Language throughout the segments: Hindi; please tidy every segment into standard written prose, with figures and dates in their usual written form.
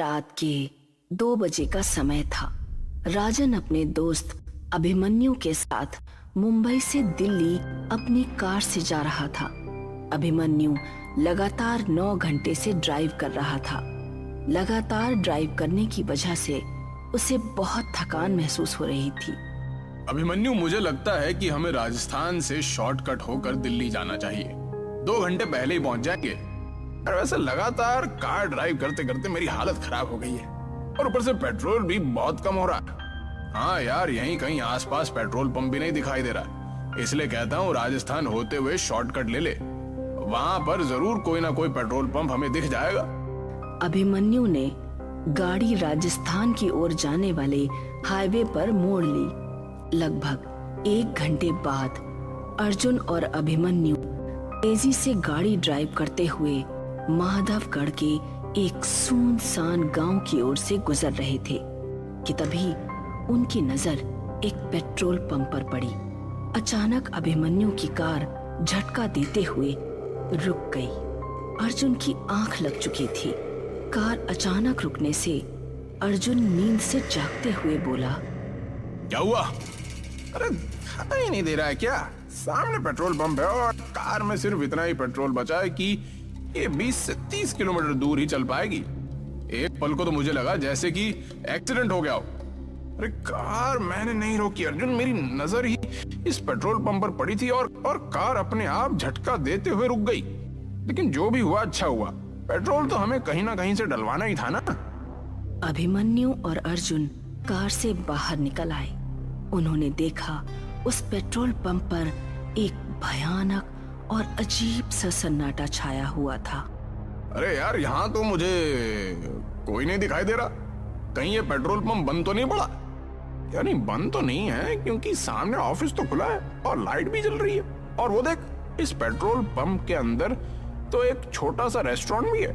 रात के 2 बजे का समय था। राजन अपने दोस्त अभिमन्यु के साथ मुंबई से दिल्ली अपनी कार से जा रहा था। अभिमन्यु लगातार 9 घंटे से ड्राइव कर रहा था। लगातार ड्राइव करने की वजह से उसे बहुत थकान महसूस हो रही थी। अभिमन्यु, मुझे लगता है कि हमें राजस्थान से शॉर्टकट होकर दिल्ली जाना चाहिए। 2 घंटे पहले ही पहुंच जाएंगे। और वैसे लगातार कार ड्राइव करते करते मेरी हालत खराब हो गई है और ऊपर से पेट्रोल भी बहुत कम हो रहा है। हाँ यार, यहीं कहीं आसपास पेट्रोल पंप भी नहीं दिखाई दे रहा, इसलिए कहता हूँ राजस्थान होते हुए शॉर्टकट ले ले। वहां पर जरूर कोई ना कोई पेट्रोल पंप हमें दिख जाएगा। अभिमन्यु ने गाड़ी राजस्थान की ओर जाने वाले हाईवे पर मोड़ ली। लगभग 1 घंटे बाद अर्जुन और अभिमन्यु तेजी से गाड़ी ड्राइव करते हुए माधवगढ़ के एक सुनसान गांव की ओर से गुजर रहे थे कि तभी उनकी नजर एक पेट्रोल पंप पर पड़ी। अचानक अभिमन्यु की कार झटका देते हुए रुक गई। अर्जुन की आंख लग चुकी थी। कार अचानक रुकने से अर्जुन नींद से जागते हुए बोला, क्या हुआ? अरे दिखाई नहीं दे रहा है क्या? सामने पेट्रोल पंप है और कार में सिर्फ इतना ही पेट्रोल बचा है कि ये 20 से 30 किलोमीटर दूर ही चल पाएगी। एक पल को तो मुझे लगा जैसे कि एक्सीडेंट हो गया हो। अरे कार मैंने नहीं रोकी अर्जुन, मेरी नजर ही इस पेट्रोल पंप पर पड़ी थी और कार अपने आप झटका देते हुए रुक गई। लेकिन जो भी हुआ अच्छा हुआ, पेट्रोल तो हमें कहीं ना कहीं से डलवाना ही था ना। अभिमन्यु और अर्जुन कार से बाहर निकल आए। उन्होंने देखा उस पेट्रोल पंप पर एक भयानक और अजीब सा सन्नाटा छाया हुआ था। अरे यार, यहाँ तो मुझे कोई नहीं दिखाई दे रहा। कहीं ये पेट्रोल पंप बंद तो नहीं पड़ा? यानी बंद तो नहीं है, क्योंकि सामने ऑफिस तो खुला है और लाइट भी जल रही है। और वो देख, इस पेट्रोल पंप के अंदर तो एक छोटा सा रेस्टोरेंट भी है,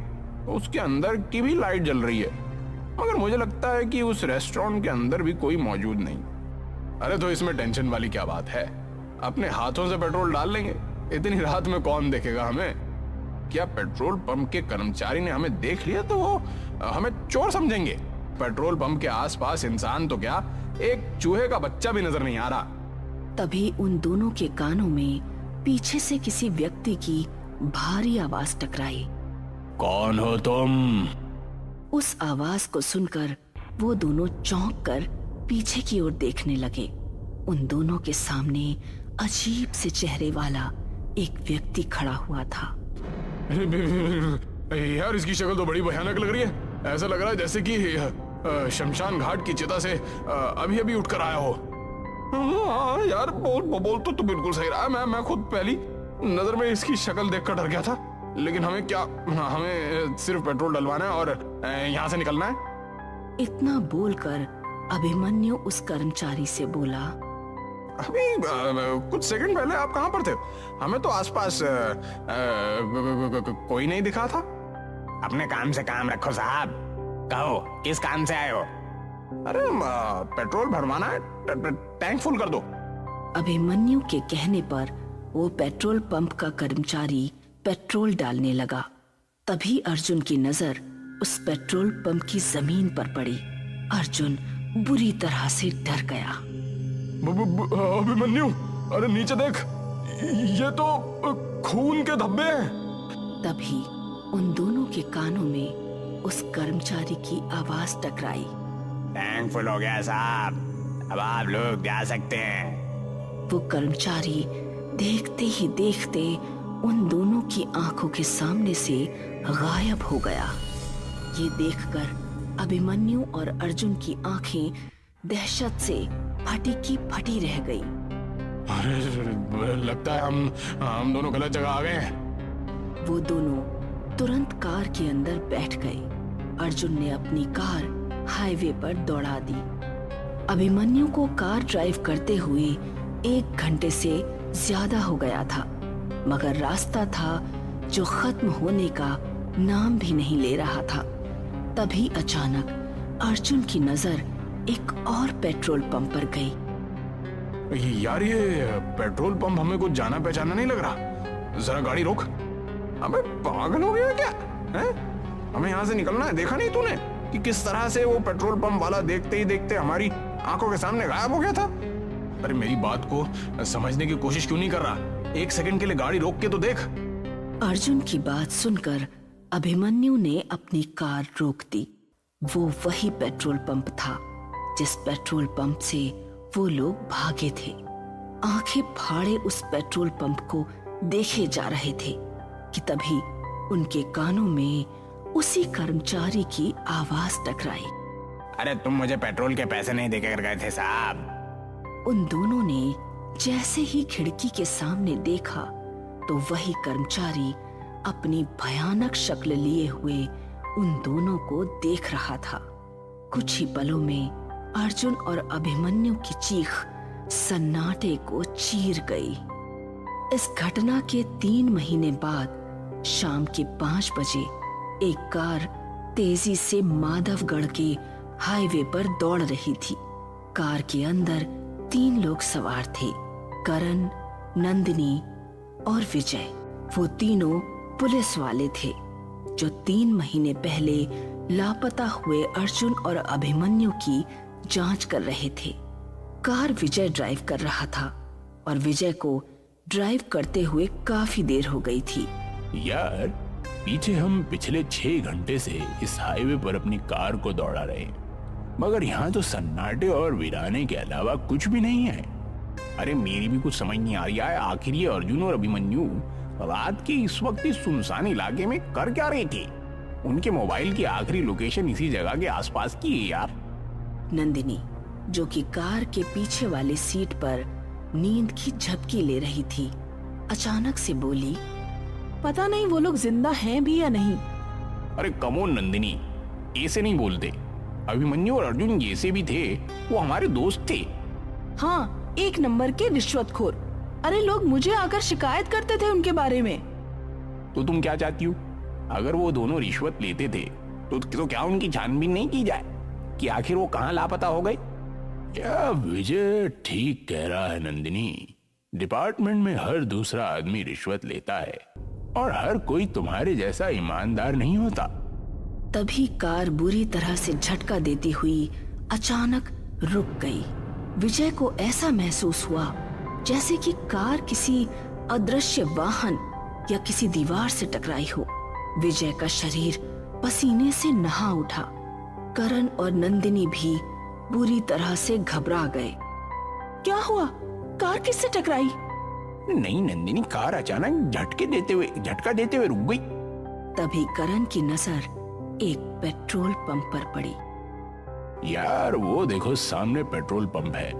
उसके अंदर की भी लाइट जल रही है। मगर मुझे लगता है कि उस रेस्टोरेंट के अंदर भी कोई मौजूद नहीं। अरे तो इसमें टेंशन वाली क्या बात है? अपने हाथों से पेट्रोल डाल लेंगे। इतनी रात में कौन देखेगा हमें? क्या पेट्रोल पंप के कर्मचारी ने हमें देख लिया तो वो हमें चोर समझेंगे? पेट्रोल पंप के आसपास इंसान तो क्या, एक चूहे का बच्चा भी नजर नहीं आ रहा। तभी उन दोनों के कानों में पीछे से किसी व्यक्ति की भारी आवाज टकराई। कौन हो तुम? उस आवाज को सुनकर वो दोनों चौंक कर पीछे की ओर देखने लगे। उन दोनों के सामने अजीब से चेहरे वाला एक व्यक्ति खड़ा हुआ था। यार, इसकी शक्ल तो बड़ी भयानक लग रही है। ऐसा लग रहा है जैसे कि शमशान घाट की चिता से अभी अभी उठकर आया हो। हाँ यार, बोल तो बिल्कुल सही रहा। मैं खुद पहली नजर में इसकी शक्ल देखकर डर गया था। लेकिन हमें क्या, हमें सिर्फ पेट्रोल डलवाना है और यहाँ से निकलना है। इतना बोलकर अभिमन्यु उस कर्मचारी से बोला, अभी कुछ सेकंड पहले आप कहाँ पर थे? हमें तो आसपास कोई नहीं दिखा था। अपने काम से काम रखो साहब। कहो, किस काम से आए हो? अरे पेट्रोल भरवाना है, टैंक फुल कर दो। अभिमन्यु के कहने पर वो पेट्रोल पंप का कर्मचारी पेट्रोल डालने लगा। तभी अर्जुन की नजर उस पेट्रोल पंप की जमीन पर पड़ी। अर्जुन बुरी तरह से डर गया। अभिमन्यु, अरे नीचे देख, ये तो खून के धब्बे हैं। तभी उन दोनों के कानों में उस कर्मचारी की आवाज टकराई। टैंक फुल हो गया साहब, अब आप लोग जा सकते हैं। वो कर्मचारी देखते ही देखते उन दोनों की आंखों के सामने से गायब हो गया। ये देखकर अभिमन्यु और अर्जुन की आंखें दहशत से फटी की फटी रह गई। अरे लगता है हम दोनों गलत जगह आ गए हैं। वो दोनों तुरंत कार के अंदर बैठ गए। अर्जुन ने अपनी कार हाईवे पर दौड़ा दी। अभिमन्यु को कार ड्राइव करते हुए 1 घंटे से ज्यादा हो गया था, मगर रास्ता था जो खत्म होने का नाम भी नहीं ले रहा था। तभी अचानक अर्जुन की नजर एक और पेट्रोल पंप पर गई। यार, ये पेट्रोल पंप हमें कुछ जाना पहचाना नहीं लग रहा। जरा गाड़ी रोक। अबे पागल हो गया क्या है? हमें यहाँ से निकलना है, देखा नहीं तूने? कि किस तरह से वो पेट्रोल पंप वाला देखते ही देखते हमारी आंखों के सामने गायब हो गया था। अरे मेरी बात को समझने की कोशिश क्यों नहीं कर रहा? एक सेकंड के लिए गाड़ी रोक के तो देख। अर्जुन की बात सुनकर अभिमन्यु ने अपनी कार रोक दी। वो वही पेट्रोल पंप था जिस पेट्रोल पंप से वो लोग भागे थे। आंखें फाड़े उस पेट्रोल पंप को देखे जा रहे थे कि तभी उनके कानों में उसी कर्मचारी की आवाज टकराई। अरे तुम मुझे पेट्रोल के पैसे नहीं देकर गए थे साहब। उन दोनों ने जैसे ही खिड़की के सामने देखा तो वही कर्मचारी अपनी भयानक शक्ल लिए हुए उन दोनों को देख रहा था। कुछ ही पलों में अर्जुन और अभिमन्यु की चीख सन्नाटे को चीर गई। इस घटना के 3 महीने बाद शाम के 5 बजे एक कार तेजी से माधवगढ़ के हाईवे पर दौड़ रही थी। कार के अंदर 3 लोग सवार थे, करण, नंदिनी और विजय। वो तीनों पुलिस वाले थे जो 3 महीने पहले लापता हुए अर्जुन और अभिमन्यु की जांच कर रहे थे। कार विजय ड्राइव कर रहा था और विजय को ड्राइव करते हुए काफी देर हो गई थी। यार, पीछे हम पिछले 6 घंटे से इस हाईवे पर अपनी कार को दौड़ा रहे हैं, मगर यहाँ तो सन्नाटे और वीराने के अलावा कुछ भी नहीं है। अरे मेरी भी कुछ समझ नहीं आ रही है, आखिर ये अर्जुन और अभिमन्यु रात के इस वक्त इस सुनसान इलाके में कर क्या रहे थे? उनके मोबाइल की आखिरी लोकेशन इसी जगह के आसपास की है यार। नंदिनी, जो कि कार के पीछे वाली सीट पर नींद की झपकी ले रही थी, अचानक से बोली, पता नहीं वो लोग जिंदा हैं भी या नहीं। अरे कमोन नंदिनी, ऐसे नहीं बोलते। अभिमन्यु और अर्जुन जैसे भी थे, वो हमारे दोस्त थे। हाँ, 1 नंबर के रिश्वतखोर। अरे लोग मुझे आकर शिकायत करते थे उनके बारे में। तो तुम क्या चाहती हो? अगर वो दोनों रिश्वत लेते थे तो क्या उनकी छानबीन नहीं की जाए कि आखिर वो कहाँ लापता हो गए? क्या विजय ठीक कह रहा है नंदिनी। डिपार्टमेंट में हर दूसरा आदमी रिश्वत लेता है और हर कोई तुम्हारे जैसा ईमानदार नहीं होता। तभी कार बुरी तरह से झटका देती हुई अचानक रुक गई। विजय को ऐसा महसूस हुआ जैसे कि कार किसी अदृश्य वाहन या किसी दीवार से टकराई हो। विजय का शरीर पसीने से नहा उठा। करण और नंदिनी भी बुरी तरह से घबरा गए। क्या हुआ? कार किससे टकराई? नहीं नंदिनी, कार अचानक झटका देते हुए रुक गई। तभी करण की नजर एक पेट्रोल पंप पर पड़ी। यार वो देखो, सामने पेट्रोल पंप है।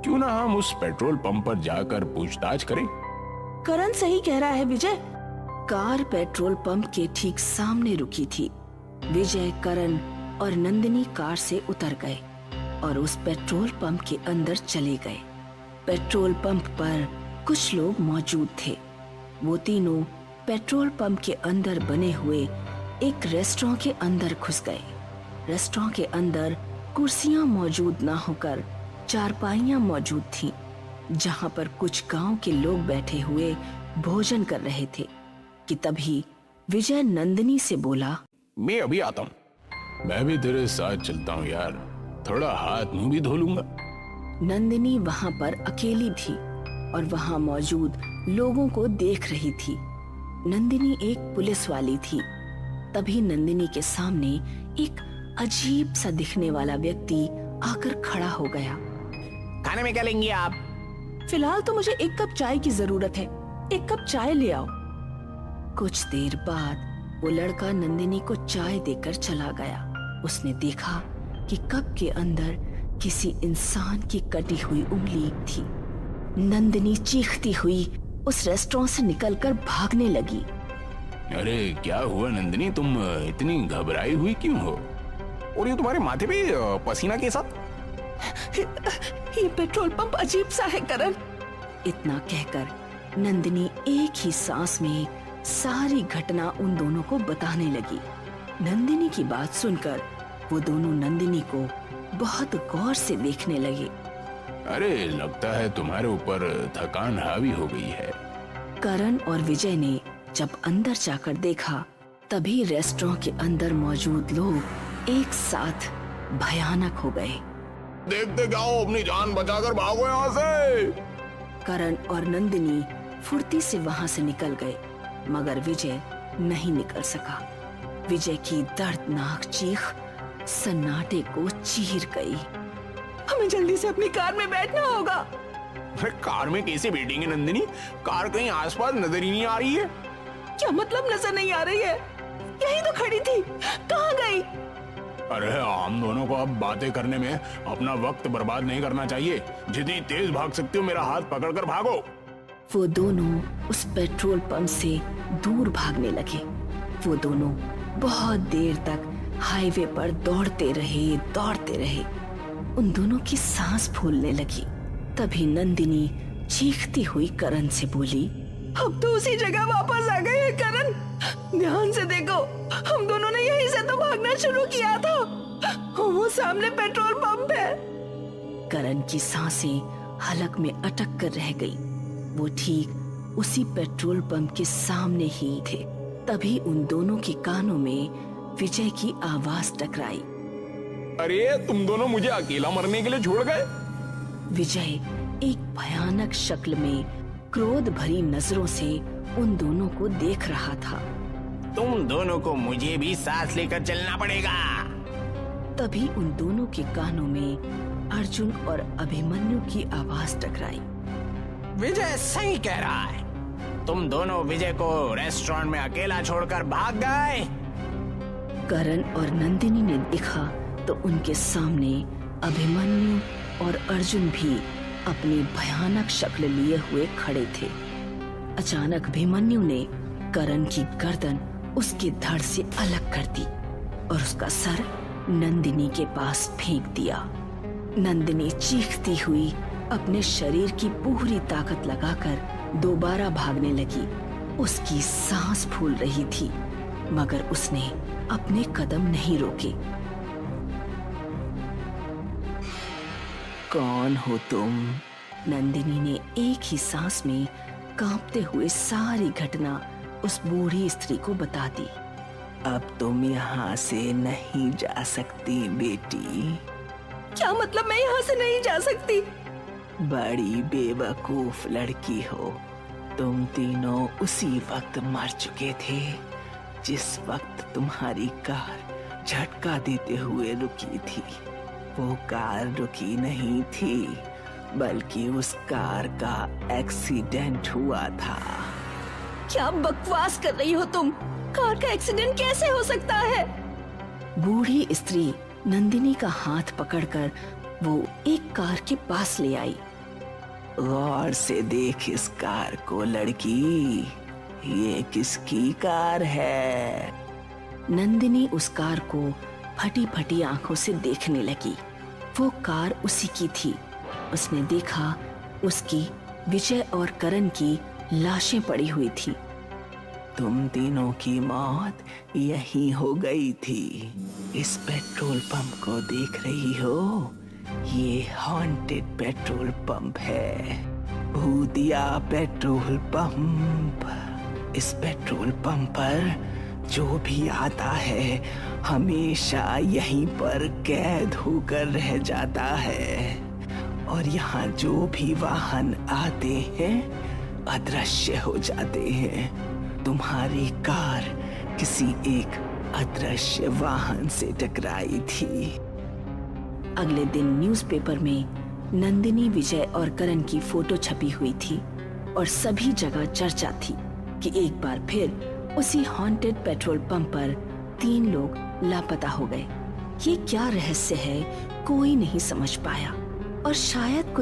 क्यों ना हम उस पेट्रोल पंप पर जाकर पूछताछ करें? करण सही कह रहा है विजय। कार पेट्रोल पंप के ठीक सामने रुकी थी। विजय, करण और नंदिनी कार से उतर गए और उस पेट्रोल पंप के अंदर चले गए। पेट्रोल पंप पर कुछ लोग मौजूद थे। वो तीनों पेट्रोल पंप के अंदर बने हुए एक रेस्टोरेंट के अंदर घुस गए। रेस्टोरेंट के अंदर कुर्सियां मौजूद ना होकर चारपाइयां मौजूद थीं, जहां पर कुछ गांव के लोग बैठे हुए भोजन कर रहे थे कि तभी विजय नंदिनी से बोला, मैं अभी आता हूँ। मैं भी तेरे साथ चलता हूँ यार, थोड़ा हाथ मुंह भी धो लूंगा। नंदिनी वहां पर अकेली थी और वहां मौजूद लोगों को देख रही थी। नंदिनी एक पुलिस वाली थी। तभी नंदिनी के सामने एक अजीब सा दिखने वाला व्यक्ति आकर खड़ा हो गया। खाने में क्या लेंगी आप? फिलहाल तो मुझे 1 कप चाय की जरूरत है। 1 कप चाय ले आओ। कुछ देर बाद वो लड़का नंदिनी को चाय देकर चला गया। उसने देखा कि कप के अंदर किसी इंसान की कटी हुई उंगली थी। नंदिनी चीखती हुई उस रेस्टोरेंट से निकलकर भागने लगी। अरे क्या हुआ नंदिनी, तुम इतनी घबराई हुई क्यों हो? और ये तुम्हारे माथे पे पसीना के साथ? ये पेट्रोल पंप अजीब सा है करण। इतना कहकर नंदिनी एक ही सांस में सारी घटना उन दोनों को बताने लगी। नंदिनी की बात सुनकर वो दोनों नंदिनी को बहुत गौर से देखने लगे। अरे लगता है तुम्हारे ऊपर थकान हावी हो गई है। करण और विजय ने जब अंदर जाकर देखा तभी रेस्टोरेंट के अंदर मौजूद लोग एक साथ भयानक हो गए। देखते क्या हो, अपनी जान बचाकर भागो यहाँ से। करण और नंदिनी फुर्ती से वहां से निकल गए, मगर विजय नहीं निकल सका। विजय की दर्दनाक चीख सन्नाटे को चीर गई। हमें जल्दी से अपनी कार में बैठना होगा। अरे कार में कैसे बैठेंगे नंदिनी? कार कहीं आसपास नजर ही नहीं आ रही है। क्या मतलब नजर नहीं आ रही है? यही तो खड़ी थी, कहाँ गई? अरे हम दोनों को अब बातें करने में अपना वक्त बर्बाद नहीं करना चाहिए। जितनी तेज भाग सकते हो मेरा हाथ पकड़कर भागो। वो दोनों उस पेट्रोल पंप से दूर भागने लगे। वो दोनों बहुत देर तक हाईवे पर दौड़ते रहे। उन दोनों की सांस फूलने लगी। तभी नंदिनी चीखती हुई करण से बोली, अब तो उसी जगह वापस आ गए हैं करण। ध्यान से देखो, हम दोनों ने यहीं से तो भागना शुरू किया था। वो सामने पेट्रोल पंप है। करण की सांसें हलक में अटक कर रह गई। वो ठीक उसी पेट्रोल पंप के सामने ही थे। तभी उन दोनों के कानों में विजय की आवाज टकराई। अरे तुम दोनों मुझे अकेला मरने के लिए छोड़ गए। विजय एक भयानक शक्ल में क्रोध भरी नजरों से उन दोनों को देख रहा था। तुम दोनों को मुझे भी साथ लेकर चलना पड़ेगा। तभी उन दोनों के कानों में अर्जुन और अभिमन्यु की आवाज टकराई। विजय सही कह रहा है। तुम दोनों विजय को रेस्टोरेंट में अकेला छोड़कर भाग गए। करण और नंदिनी ने देखा तो उनके सामने अभिमन्यु और अर्जुन भी अपनी भयानक शक्ल लिए हुए खड़े थे। अचानक अभिमन्यु ने करण की गर्दन उसके धड़ से अलग कर दी और उसका सर नंदिनी के पास फेंक दिया। नंदिनी चीखती हुई अपने शरीर की पूरी ताकत लगाकर दोबारा भागने लगी। उसकी सांस फूल रही थी, मगर उसने अपने कदम नहीं रोके। कौन हो तुम? नंदिनी ने एक ही सांस में कांपते हुए सारी घटना उस बूढ़ी स्त्री को बता दी। अब तुम यहाँ से नहीं जा सकती बेटी। क्या मतलब मैं यहाँ से नहीं जा सकती? बड़ी बेवकूफ लड़की हो। तुम तीनों उसी वक्त मर चुके थे जिस वक्त तुम्हारी कार झटका देते हुए रुकी थी। वो कार रुकी नहीं थी, बल्कि उस कार का एक्सीडेंट हुआ था। क्या बकवास कर रही हो तुम? कार का एक्सीडेंट कैसे हो सकता है? बूढ़ी स्त्री नंदिनी का हाथ पकड़कर वो एक कार के पास ले आई। गौर से देख इस कार को लड़की, ये किसकी कार है? नंदिनी उस कार को फटी फटी आंखों से देखने लगी। वो कार उसी की थी। उसने देखा उसकी विजय और करण की लाशें पड़ी हुई थी। तुम तीनों की मौत यही हो गई थी। इस पेट्रोल पंप को देख रही हो? ये हॉन्टेड पेट्रोल पंप है, भूतिया पेट्रोल पंप। इस पेट्रोल पंप पर जो भी आता है हमेशा यहीं पर कैद होकर रह जाता है, और यहाँ जो भी वाहन आते हैं अदृश्य हो जाते हैं। तुम्हारी कार किसी एक अदृश्य वाहन से टकराई थी। अगले दिन न्यूज़पेपर में नंदिनी, विजय और करण की फोटो छपी हुई थी और सभी जगह चर्चा थी कि एक बार फिर उसी हॉन्टेड पेट्रोल पंप पर 3 लोग लापता हो गए। ये क्या रहस्य है, कोई नहीं समझ पाया, और शायद कुछ